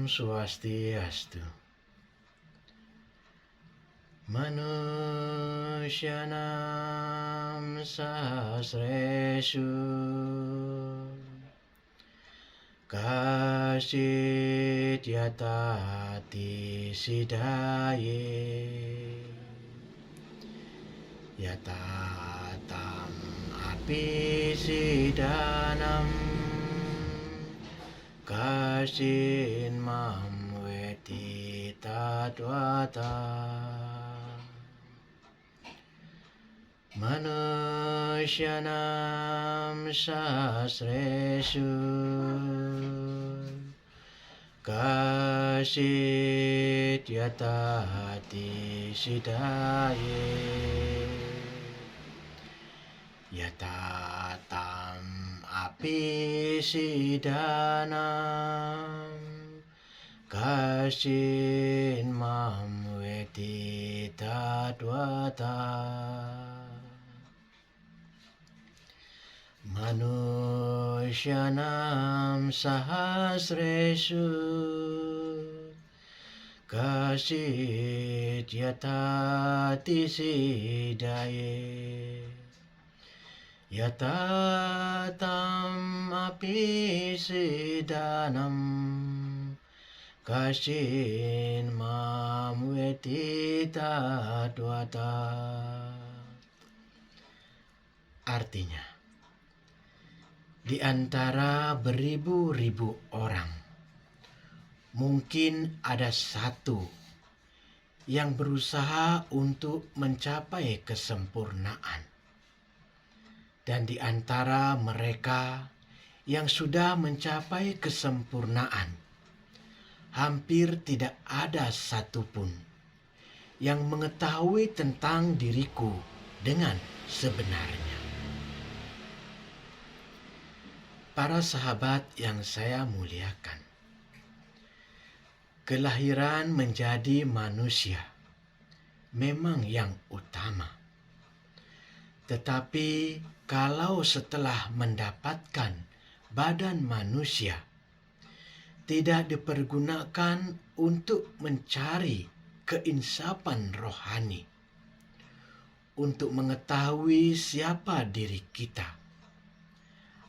Swastiastu. Manusyanam sahasreshu kasit yatati sidaye yatatam api sidanam kasin mam weti tadwata manusyanam sahasreshu kasit yatati sidaye yatatam api sidanam kasin mam weti tadwata manusyanam sahasreshu kasit yatati sidaye yatatam api sidanam kasin mam weti tadwata. Artinya, di antara beribu-ribu orang, mungkin ada satu yang berusaha untuk mencapai kesempurnaan. Dan di antara mereka yang sudah mencapai kesempurnaan, hampir tidak ada satupun yang mengetahui tentang diriku dengan sebenarnya. Para sahabat yang saya muliakan, kelahiran menjadi manusia memang yang utama. Tetapi kalau setelah mendapatkan badan manusia, tidak dipergunakan untuk mencari keinsapan rohani, untuk mengetahui siapa diri kita,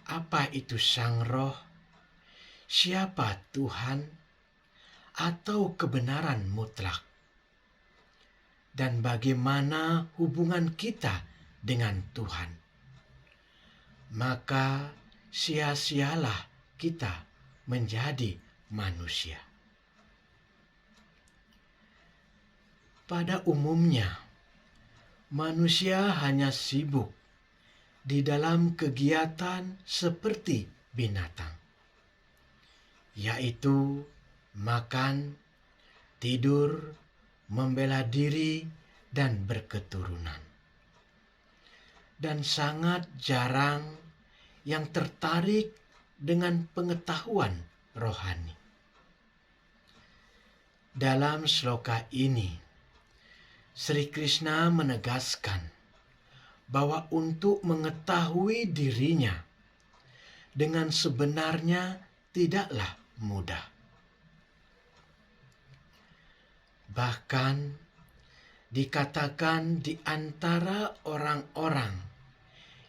apa itu Sang Roh, siapa Tuhan, atau kebenaran mutlak, dan bagaimana hubungan kita dengan Tuhan, maka sia-sialah kita menjadi manusia. Pada umumnya, manusia hanya sibuk di dalam kegiatan seperti binatang, yaitu makan, tidur, membela diri, dan berketurunan. Dan sangat jarang yang tertarik dengan pengetahuan rohani. Dalam sloka ini, Sri Krishna menegaskan bahwa untuk mengetahui dirinya dengan sebenarnya tidaklah mudah. Bahkan dikatakan di antara orang-orang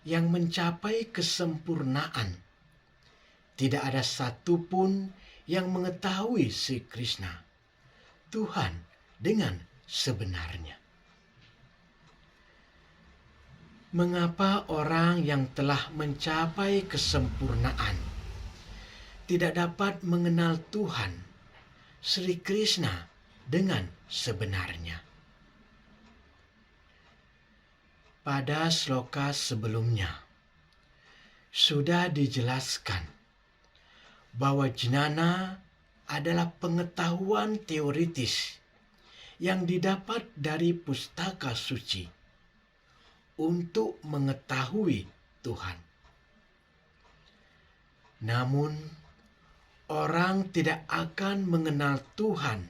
yang mencapai kesempurnaan, tidak ada satupun yang mengetahui Sri Krishna, Tuhan, dengan sebenarnya. Mengapa orang yang telah mencapai kesempurnaan tidak dapat mengenal Tuhan, Sri Krishna, dengan sebenarnya? Pada sloka sebelumnya, sudah dijelaskan bahwa jnana adalah pengetahuan teoritis yang didapat dari pustaka suci untuk mengetahui Tuhan. Namun, orang tidak akan mengenal Tuhan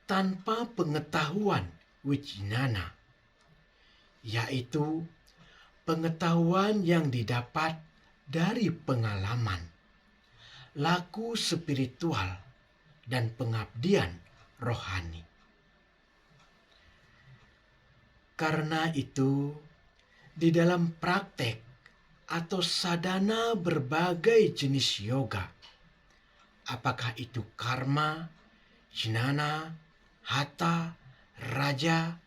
tanpa pengetahuan wijnana, yaitu pengetahuan yang didapat dari pengalaman, laku spiritual, dan pengabdian rohani. Karena itu, di dalam praktek atau sadana berbagai jenis yoga, apakah itu karma, jnana, hatha, raja,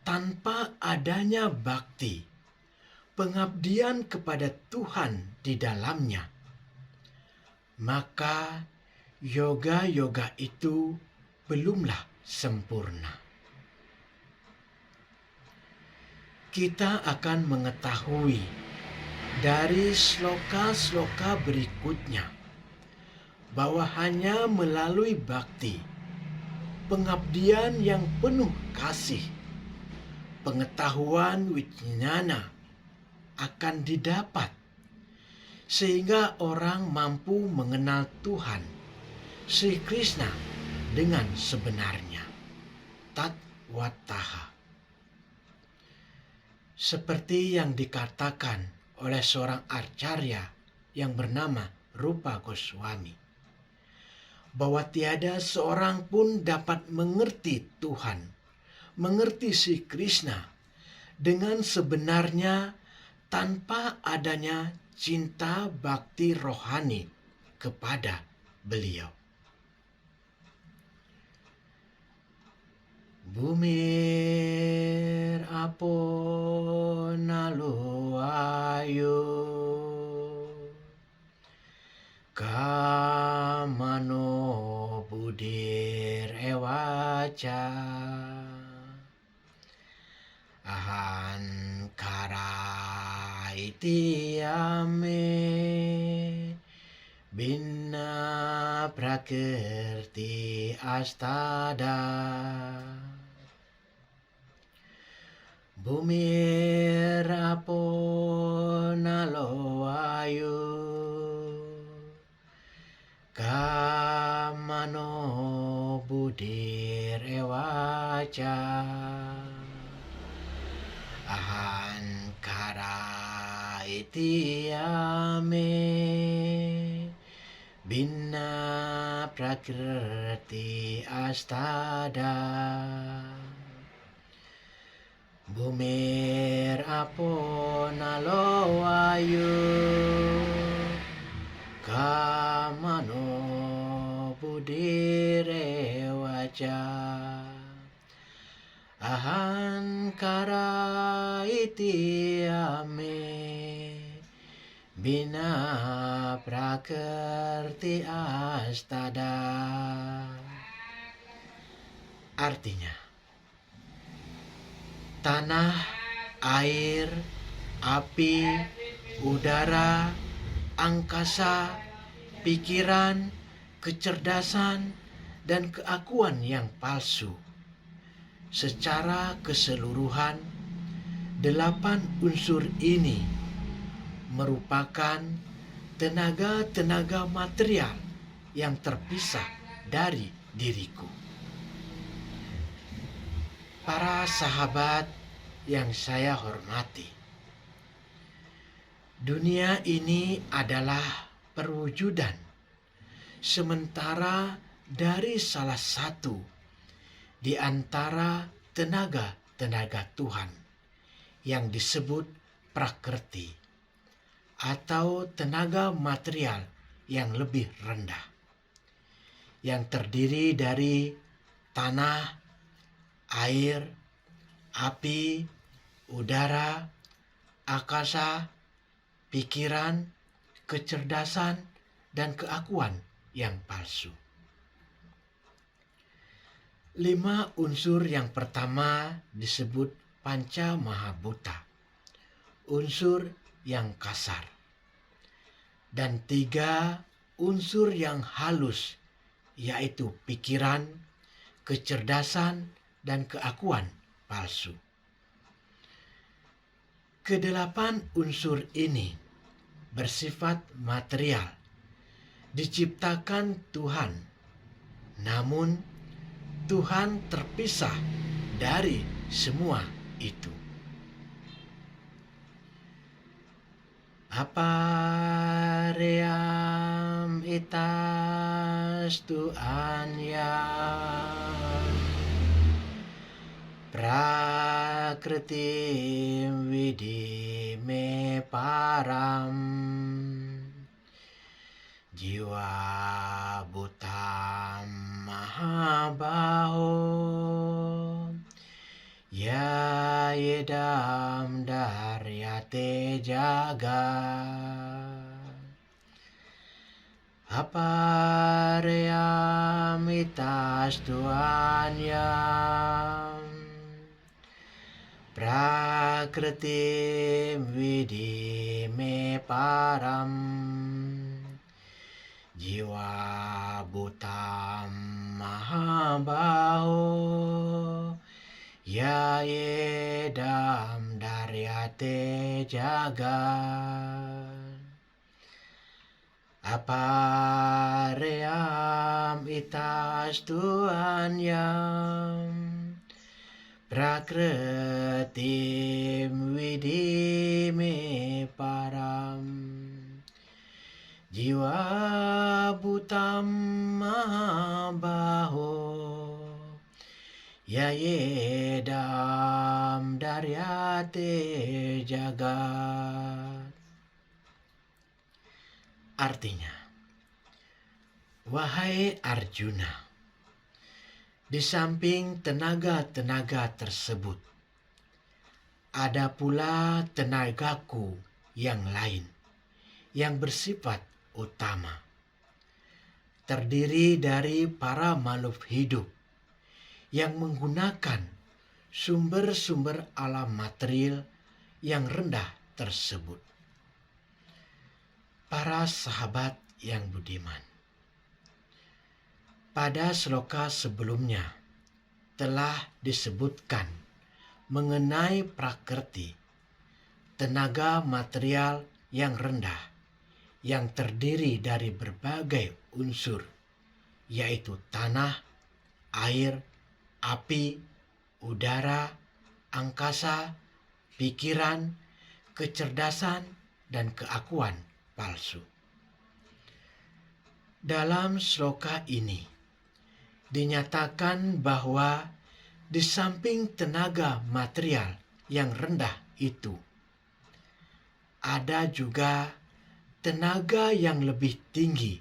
tanpa adanya bakti, pengabdian kepada Tuhan di dalamnya, maka yoga-yoga itu belumlah sempurna. Kita akan mengetahui dari sloka-sloka berikutnya bahwa hanya melalui bakti, pengabdian yang penuh kasih, pengetahuan wijnana akan didapat, sehingga orang mampu mengenal Tuhan, Sri Krishna, dengan sebenarnya. Tatwataha. Seperti yang dikatakan oleh seorang Acharya yang bernama Rupa Goswami, bahwa tiada seorang pun dapat mengerti Tuhan, mengerti Sri Krishna dengan sebenarnya tanpa adanya cinta bakti rohani kepada beliau. Bumir aponalu ayu kamano budir ewaca ahan karai tiame bina prakrti astada. Bumir aponalo ayu kamano budir ewaca ahan karai tiame bina prakrti astada. Bumir aponalo ayu kamano budire waca ahan kara itiame bina prakrti astada. Artinya, tanah, air, api, udara, angkasa, pikiran, kecerdasan, dan keakuan yang palsu. Secara keseluruhan, 8 unsur ini merupakan tenaga-tenaga material yang terpisah dari diriku. Para sahabat yang saya hormati, dunia ini adalah perwujudan sementara dari salah satu di antara tenaga-tenaga Tuhan yang disebut prakrti atau tenaga material yang lebih rendah, yang terdiri dari tanah, air, api, udara, akasa, pikiran, kecerdasan, dan keakuan yang palsu. 5 unsur yang pertama disebut panca mahabhuta, unsur yang kasar. Dan 3 unsur yang halus, yaitu pikiran, kecerdasan, dan keakuan palsu. Ke-8 unsur ini bersifat material, diciptakan Tuhan, namun Tuhan terpisah dari semua itu. Apaream itas Tuhan yang prakriti widi me param jiwa buta mahabaho ya yedam daryate jaga apaream itas Tuhan yang prakriti widi me param jiwa buta mahabaho ya yedam daryate jaga apaream itas Tuhan yang prakriti widi me param jiwa buta mahabaho ya yedam daryate jagat. Artinya, wahai Arjuna, di samping tenaga-tenaga tersebut, ada pula tenagaku yang lain yang bersifat utama, terdiri dari para makhluk hidup yang menggunakan sumber-sumber alam material yang rendah tersebut. Para sahabat yang budiman, pada sloka sebelumnya telah disebutkan mengenai prakrti, tenaga material yang rendah, yang terdiri dari berbagai unsur, yaitu tanah, air, api, udara, angkasa, pikiran, kecerdasan, dan keakuan palsu. Dalam sloka ini dinyatakan bahwa di samping tenaga material yang rendah itu, ada juga tenaga yang lebih tinggi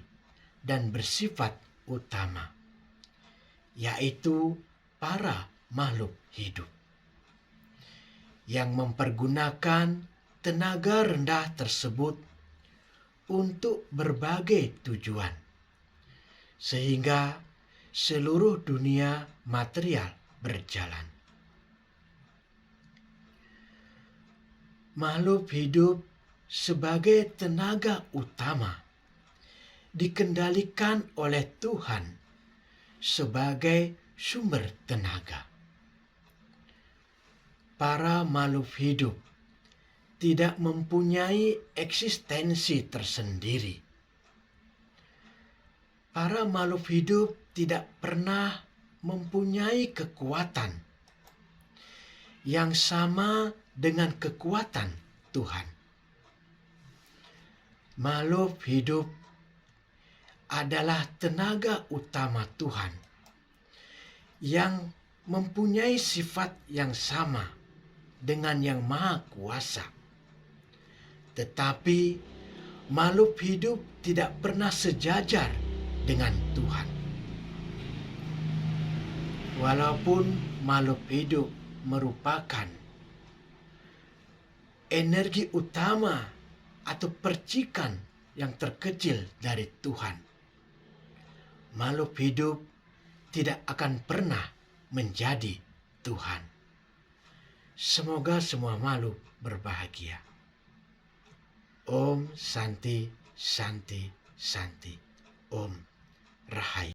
dan bersifat utama, yaitu para makhluk hidup yang mempergunakan tenaga rendah tersebut untuk berbagai tujuan, sehingga seluruh dunia material berjalan. Makhluk hidup sebagai tenaga utama dikendalikan oleh Tuhan sebagai sumber tenaga. Para makhluk hidup tidak mempunyai eksistensi tersendiri. Para makhluk hidup tidak pernah mempunyai kekuatan yang sama dengan kekuatan Tuhan. Makhluk hidup adalah tenaga utama Tuhan yang mempunyai sifat yang sama dengan Yang Maha Kuasa. Tetapi makhluk hidup tidak pernah sejajar dengan Tuhan. Walaupun makhluk hidup merupakan energi utama atau percikan yang terkecil dari Tuhan, makhluk hidup tidak akan pernah menjadi Tuhan. Semoga semua makhluk berbahagia. Om Santi Santi Santi. Om Rahayu.